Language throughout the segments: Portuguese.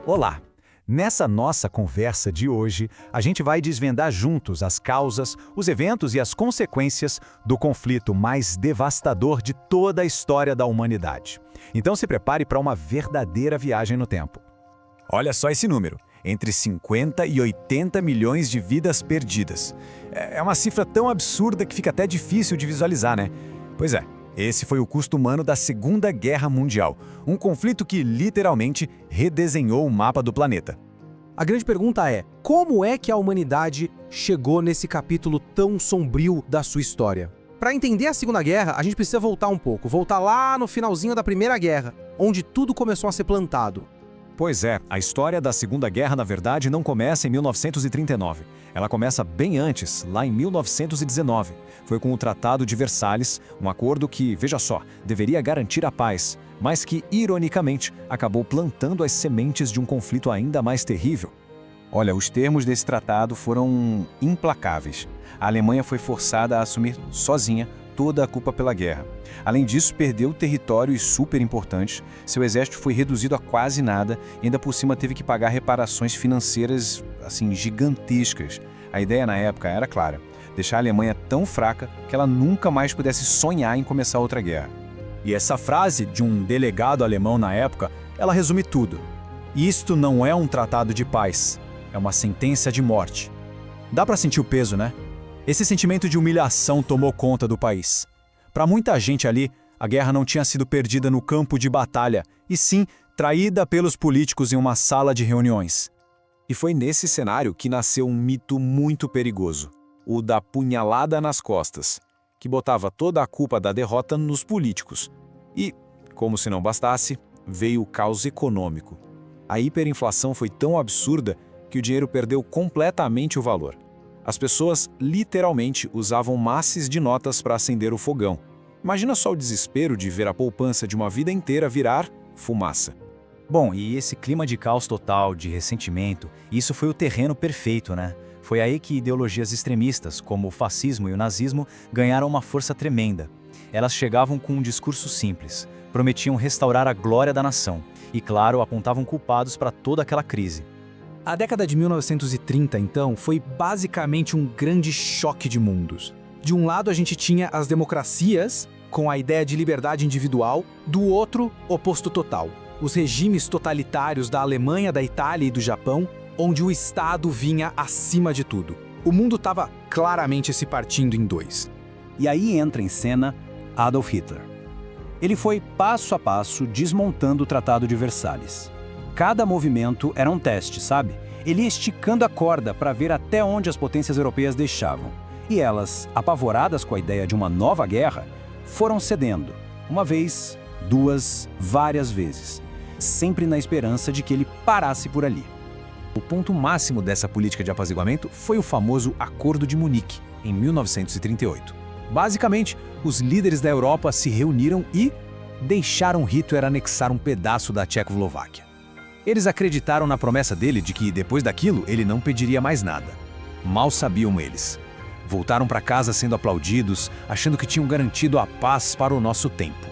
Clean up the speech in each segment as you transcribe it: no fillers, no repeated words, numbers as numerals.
Olá! Nessa nossa conversa de hoje, a gente vai desvendar juntos as causas, os eventos e as consequências do conflito mais devastador de toda a história da humanidade. Então se prepare para uma verdadeira viagem no tempo. Olha só esse número, entre 50 e 80 milhões de vidas perdidas. É uma cifra tão absurda que fica até difícil de visualizar, né? Pois é. Esse foi o custo humano da Segunda Guerra Mundial, um conflito que literalmente redesenhou o mapa do planeta. A grande pergunta é, como é que a humanidade chegou nesse capítulo tão sombrio da sua história? Para entender a Segunda Guerra, a gente precisa voltar um pouco, voltar lá no finalzinho da Primeira Guerra, onde tudo começou a ser plantado. Pois é, a história da Segunda Guerra, na verdade, não começa em 1939. Ela começa bem antes, lá em 1919. Foi com o Tratado de Versalhes, um acordo que, veja só, deveria garantir a paz, mas que, ironicamente, acabou plantando as sementes de um conflito ainda mais terrível. Olha, os termos desse tratado foram implacáveis. A Alemanha foi forçada a assumir sozinha toda a culpa pela guerra. Além disso, perdeu territórios super importantes, seu exército foi reduzido a quase nada e ainda por cima teve que pagar reparações financeiras, assim, gigantescas. A ideia na época era clara, deixar a Alemanha tão fraca que ela nunca mais pudesse sonhar em começar outra guerra. E essa frase de um delegado alemão na época, ela resume tudo. Isto não é um tratado de paz, é uma sentença de morte. Dá para sentir o peso, né? Esse sentimento de humilhação tomou conta do país. Para muita gente ali, a guerra não tinha sido perdida no campo de batalha, e sim traída pelos políticos em uma sala de reuniões. E foi nesse cenário que nasceu um mito muito perigoso, o da punhalada nas costas, que botava toda a culpa da derrota nos políticos. E, como se não bastasse, veio o caos econômico. A hiperinflação foi tão absurda que o dinheiro perdeu completamente o valor. As pessoas literalmente usavam maços de notas para acender o fogão. Imagina só o desespero de ver a poupança de uma vida inteira virar fumaça. Bom, e esse clima de caos total, de ressentimento, isso foi o terreno perfeito, né? Foi aí que ideologias extremistas, como o fascismo e o nazismo, ganharam uma força tremenda. Elas chegavam com um discurso simples, prometiam restaurar a glória da nação e, claro, apontavam culpados para toda aquela crise. A década de 1930, então, foi basicamente um grande choque de mundos. De um lado, a gente tinha as democracias, com a ideia de liberdade individual, do outro, oposto total. Os regimes totalitários da Alemanha, da Itália e do Japão, onde o Estado vinha acima de tudo. O mundo estava claramente se partindo em dois. E aí entra em cena Adolf Hitler. Ele foi passo a passo desmontando o Tratado de Versalhes. Cada movimento era um teste, sabe? Ele ia esticando a corda para ver até onde as potências europeias deixavam. E elas, apavoradas com a ideia de uma nova guerra, foram cedendo. Uma vez, duas, várias vezes. Sempre na esperança de que ele parasse por ali. O ponto máximo dessa política de apaziguamento foi o famoso Acordo de Munique, em 1938. Basicamente, os líderes da Europa se reuniram e deixaram Hitler anexar um pedaço da Tchecoslováquia. Eles acreditaram na promessa dele de que, depois daquilo, ele não pediria mais nada. Mal sabiam eles. Voltaram para casa sendo aplaudidos, achando que tinham garantido a paz para o nosso tempo.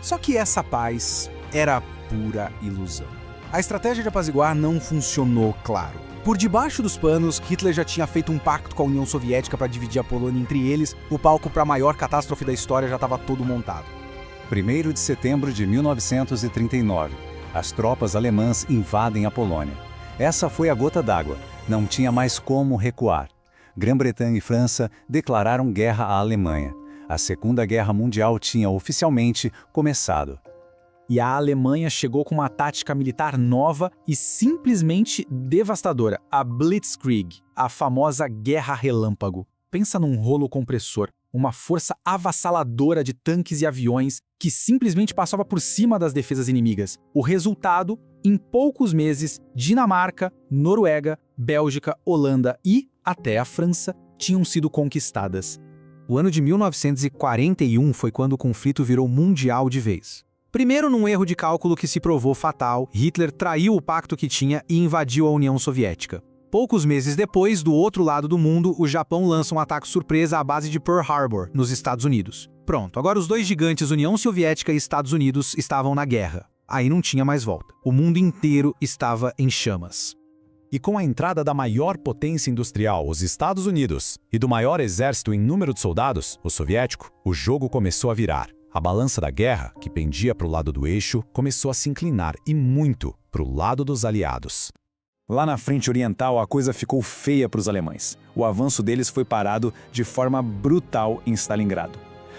Só que essa paz era pura ilusão. A estratégia de apaziguar não funcionou, claro. Por debaixo dos panos, Hitler já tinha feito um pacto com a União Soviética para dividir a Polônia entre eles. O palco para a maior catástrofe da história já estava todo montado. 1º de setembro de 1939. As tropas alemãs invadem a Polônia. Essa foi a gota d'água. Não tinha mais como recuar. Grã-Bretanha e França declararam guerra à Alemanha. A Segunda Guerra Mundial tinha oficialmente começado. E a Alemanha chegou com uma tática militar nova e simplesmente devastadora, a Blitzkrieg, a famosa Guerra Relâmpago. Pensa num rolo compressor, uma força avassaladora de tanques e aviões que simplesmente passava por cima das defesas inimigas. O resultado, em poucos meses, Dinamarca, Noruega, Bélgica, Holanda e até a França tinham sido conquistadas. O ano de 1941 foi quando o conflito virou mundial de vez. Primeiro, num erro de cálculo que se provou fatal, Hitler traiu o pacto que tinha e invadiu a União Soviética. Poucos meses depois, do outro lado do mundo, o Japão lança um ataque surpresa à base de Pearl Harbor, nos Estados Unidos. Pronto, agora os dois gigantes União Soviética e Estados Unidos estavam na guerra. aí não tinha mais volta. O mundo inteiro estava em chamas. E com a entrada da maior potência industrial, os Estados Unidos, e do maior exército em número de soldados, o soviético, o jogo começou a virar. A balança da guerra, que pendia para o lado do eixo, começou a se inclinar, e muito, para o lado dos aliados. Lá na frente oriental, a coisa ficou feia para os alemães. O avanço deles foi parado de forma brutal em Stalingrado.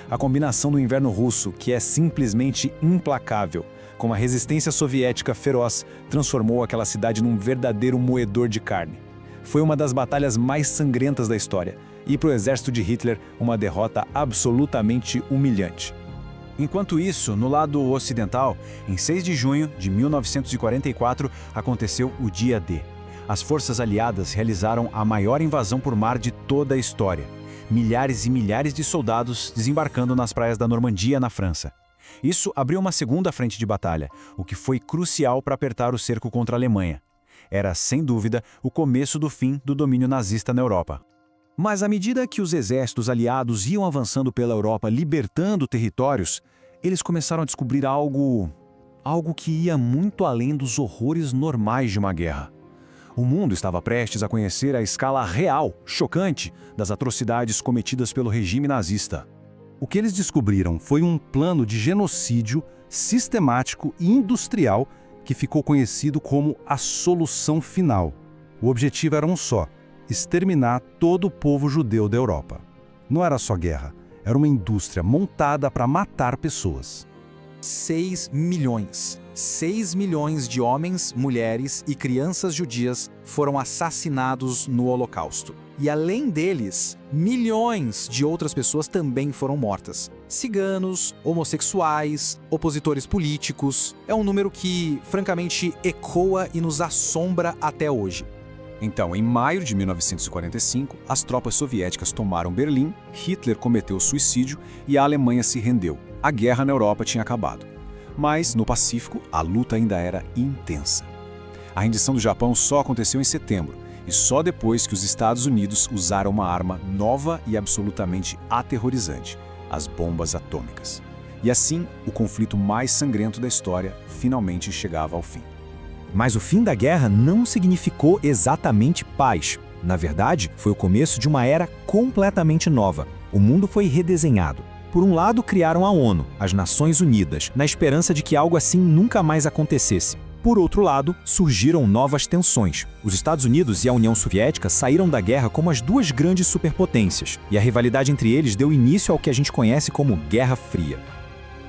A combinação do inverno russo, que é simplesmente implacável, com a resistência soviética feroz, transformou aquela cidade num verdadeiro moedor de carne. Foi uma das batalhas mais sangrentas da história, e para o exército de Hitler, uma derrota absolutamente humilhante. Enquanto isso, no lado ocidental, em 6 de junho de 1944, aconteceu o Dia D. As forças aliadas realizaram a maior invasão por mar de toda a história. Milhares e milhares de soldados desembarcando nas praias da Normandia, na França. Isso abriu uma segunda frente de batalha, o que foi crucial para apertar o cerco contra a Alemanha. Era, sem dúvida, o começo do fim do domínio nazista na Europa. Mas à medida que os exércitos aliados iam avançando pela Europa, libertando territórios, eles começaram a descobrir algo que ia muito além dos horrores normais de uma guerra. O mundo estava prestes a conhecer a escala real, chocante, das atrocidades cometidas pelo regime nazista. O que eles descobriram foi um plano de genocídio sistemático e industrial que ficou conhecido como a solução final. O objetivo era um só: exterminar todo o povo judeu da Europa. Não era só guerra, era uma indústria montada para matar pessoas. 6 milhões. 6 milhões de homens, mulheres e crianças judias foram assassinados no Holocausto. E além deles, milhões de outras pessoas também foram mortas. Ciganos, homossexuais, opositores políticos. É um número que, francamente, ecoa e nos assombra até hoje. Então, em maio de 1945, as tropas soviéticas tomaram Berlim, Hitler cometeu suicídio e a Alemanha se rendeu. A guerra na Europa tinha acabado. Mas, no Pacífico, a luta ainda era intensa. A rendição do Japão só aconteceu em setembro, e só depois que os Estados Unidos usaram uma arma nova e absolutamente aterrorizante: as bombas atômicas. E assim, o conflito mais sangrento da história finalmente chegava ao fim. Mas o fim da guerra não significou exatamente paz. Na verdade, foi o começo de uma era completamente nova. O mundo foi redesenhado. Por um lado, criaram a ONU, as Nações Unidas, na esperança de que algo assim nunca mais acontecesse. Por outro lado, surgiram novas tensões. Os Estados Unidos e a União Soviética saíram da guerra como as duas grandes superpotências, e a rivalidade entre eles deu início ao que a gente conhece como Guerra Fria.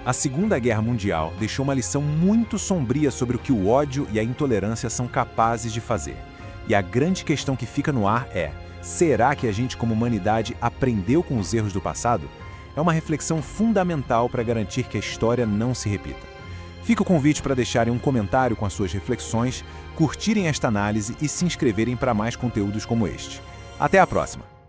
A Segunda Guerra Mundial deixou uma lição muito sombria sobre o que o ódio e a intolerância são capazes de fazer. E a grande questão que fica no ar é: será que a gente, como humanidade, aprendeu com os erros do passado? É uma reflexão fundamental para garantir que a história não se repita. Fica o convite para deixarem um comentário com as suas reflexões, curtirem esta análise e se inscreverem para mais conteúdos como este. Até a próxima!